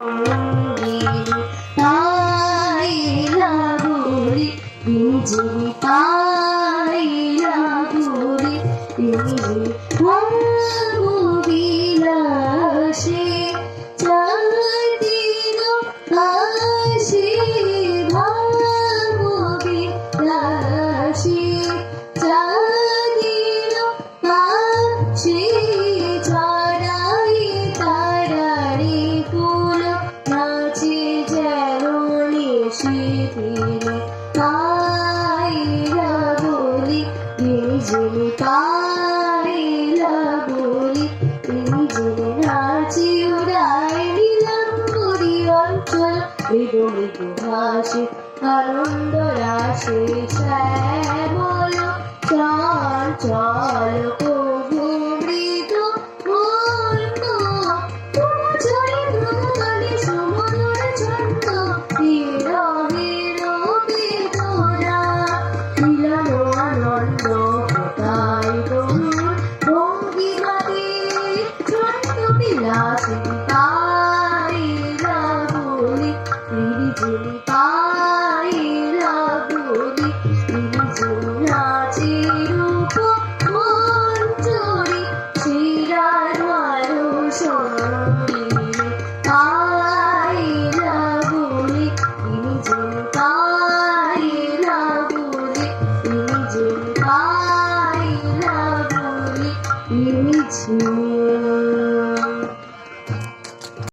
পাইলা বলি বিজলি পাইলা বলি বিজলি বিলাসে চাঁদিন আসে বিলাসে চাঁদিন আসে ছড়াই তারারি ফুল নাচে যেন নিশিদিনে পাইলা বলি বিজলি পাইলা বলি বিজলি নাচে উড়াই নিলাম পুরী অঞ্চল মৃদু মৃদু ভাসে আনন্দ রাশে শ্যামল চঞ্চল প্রভু মৃত মূর্খ চলে ভ্রমণে সমুদ্র ছন্দ বিরহের বেদনা মিলন আনন্দ কোথায় তরুণ ভঙ্গিমাতে ছন্দ বিলাসী পাইলা বলি বিজলি পাইলা বলি বিজলি নাচে